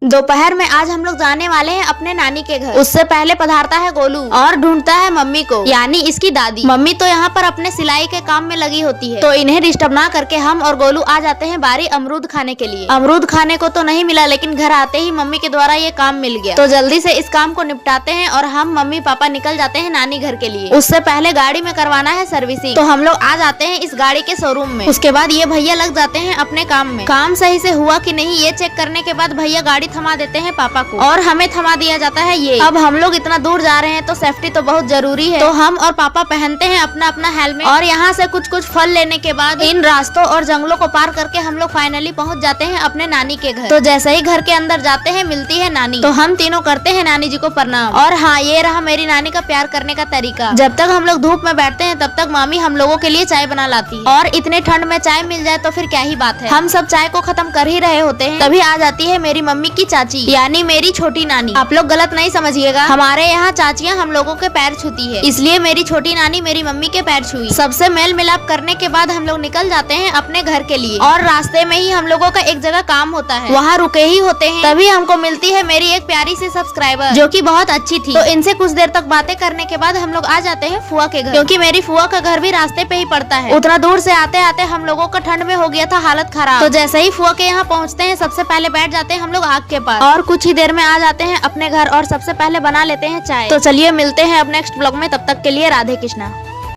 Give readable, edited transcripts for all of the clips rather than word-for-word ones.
दोपहर में आज हम लोग जाने वाले हैं अपने नानी के घर। उससे पहले पधारता है गोलू और ढूंढता है मम्मी को, यानी इसकी दादी। मम्मी तो यहाँ पर अपने सिलाई के काम में लगी होती है, तो इन्हें डिस्टर्ब ना करके हम और गोलू आ जाते हैं बारी अमरूद खाने के लिए। अमरूद खाने को तो नहीं मिला, लेकिन घर आते ही मम्मी के द्वारा ये काम मिल गया, तो जल्दी से इस काम को निपटाते हैं और हम मम्मी पापा निकल जाते हैं नानी घर के लिए। उससे पहले गाड़ी में करवाना है सर्विसिंग, तो हम लोग आ जाते हैं इस गाड़ी के शोरूम में। उसके बाद ये भैया लग जाते हैं अपने काम में। काम सही से हुआ कि नहीं ये चेक करने के बाद भैया गाड़ी थमा देते हैं पापा को और हमें थमा दिया जाता है ये। अब हम लोग इतना दूर जा रहे हैं तो सेफ्टी तो बहुत जरूरी है, तो हम और पापा पहनते हैं अपना अपना हेलमेट। और यहाँ से कुछ फल लेने के बाद इन रास्तों और जंगलों को पार करके हम लोग फाइनली पहुँच जाते हैं अपने नानी के घर। तो जैसे ही घर के अंदर जाते हैं मिलती है नानी, तो हम तीनों करते हैं नानी जी को प्रणाम। और हाँ, ये रहा मेरी नानी का प्यार करने का तरीका। जब तक हम लोग धूप में बैठते हैं तब तक मामी हम लोगों के लिए चाय बना लाती है, और इतने ठंड में चाय मिल जाए तो फिर क्या ही बात है। हम सब चाय को खत्म कर ही रहे होते हैं, तभी आ जाती है मेरी मम्मी की चाची, यानी मेरी छोटी नानी। आप लोग गलत नहीं समझिएगा, हमारे यहाँ चाचियाँ हम लोगों के पैर छूती है, इसलिए मेरी छोटी नानी मेरी मम्मी के पैर छुई। सबसे मेल मिलाप करने के बाद हम लोग निकल जाते हैं अपने घर के लिए, और रास्ते में ही हम लोगों का एक जगह काम होता है, वहाँ रुके ही होते हैं। तभी हमको मिलती है मेरी एक प्यारी सी सब्सक्राइबर, जो कि बहुत अच्छी थी। तो इनसे कुछ देर तक बातें करने के बाद हम लोग आ जाते हैं फुआ के घर, क्योंकि मेरी फुआ का घर भी रास्ते पे ही पड़ता है। उतना दूर से आते आते हम लोगों का ठंड में हो गया था हालत खराब, तो जैसे ही फुआ के यहाँ पहुँचते हैं सबसे पहले बैठ जाते हैं हम लोग आग के पास, और कुछ ही देर में आ जाते हैं अपने घर और सबसे पहले बना लेते हैं चाय। तो चलिए मिलते हैं अब नेक्स्ट ब्लॉग में, तब तक के लिए राधे कृष्णा।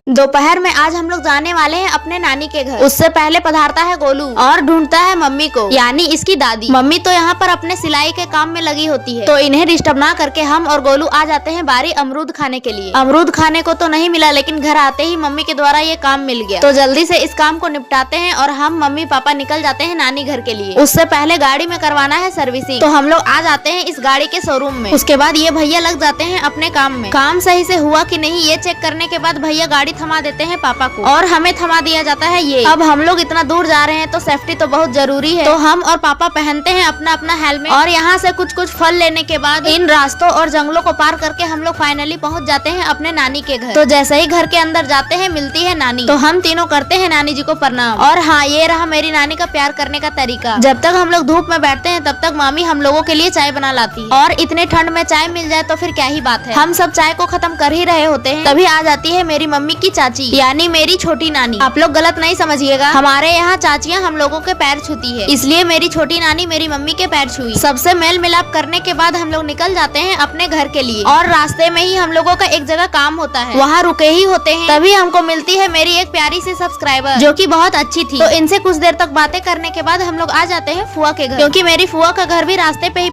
दोपहर में आज हम लोग जाने वाले हैं अपने नानी के घर। उससे पहले पधारता है गोलू और ढूंढता है मम्मी को, यानी इसकी दादी। मम्मी तो यहाँ पर अपने सिलाई के काम में लगी होती है, तो इन्हें डिस्टर्ब ना करके हम और गोलू आ जाते हैं बारी अमरूद खाने के लिए। अमरूद खाने को तो नहीं मिला, लेकिन घर आते ही मम्मी के द्वारा ये काम मिल गया, तो जल्दी से इस काम को निपटाते हैं और हम मम्मी पापा निकल जाते हैं नानी घर के लिए। उससे पहले गाड़ी में करवाना है सर्विसिंग, तो हम लोग आ जाते हैं इस गाड़ी के शोरूम में। उसके बाद ये भैया लग जाते हैं अपने काम में। काम सही से हुआ कि नहीं ये चेक करने के बाद भैया गाड़ी थमा देते हैं पापा को, और हमें थमा दिया जाता है ये। अब हम लोग इतना दूर जा रहे हैं तो सेफ्टी तो बहुत जरूरी है, तो हम और पापा पहनते हैं अपना अपना हेलमेट। और यहाँ से कुछ फल लेने के बाद इन रास्तों और जंगलों को पार करके हम लोग फाइनली पहुँच जाते हैं अपने नानी के घर। तो जैसे ही घर के अंदर जाते हैं मिलती है नानी, तो हम तीनों करते हैं नानी जी को प्रणाम। और हाँ, ये रहा मेरी नानी का प्यार करने का तरीका। जब तक हम लोग धूप में बैठते हैं तब तक मामी हम लोगों के लिए चाय बना लाती है, और इतने ठंड में चाय मिल जाए तो फिर क्या ही बात है। हम सब चाय को खत्म कर ही रहे होते हैं, तभी आ जाती है मेरी मम्मी की चाची, यानी मेरी छोटी नानी। आप लोग गलत नहीं समझिएगा, हमारे यहाँ चाचियाँ हम लोगों के पैर छूती है, इसलिए मेरी छोटी नानी मेरी मम्मी के पैर छुई। सबसे मेल मिलाप करने के बाद हम लोग निकल जाते हैं अपने घर के लिए, और रास्ते में ही हम लोगों का एक जगह काम होता है, वहाँ रुके ही होते हैं। तभी हमको मिलती है मेरी एक प्यारी सी सब्सक्राइबर, जो कि बहुत अच्छी थी, तो इनसे कुछ देर तक बातें करने के बाद हम लोग आ जाते हैं फुआ के घर, क्योंकि मेरी फुआ का घर भी रास्ते पे ही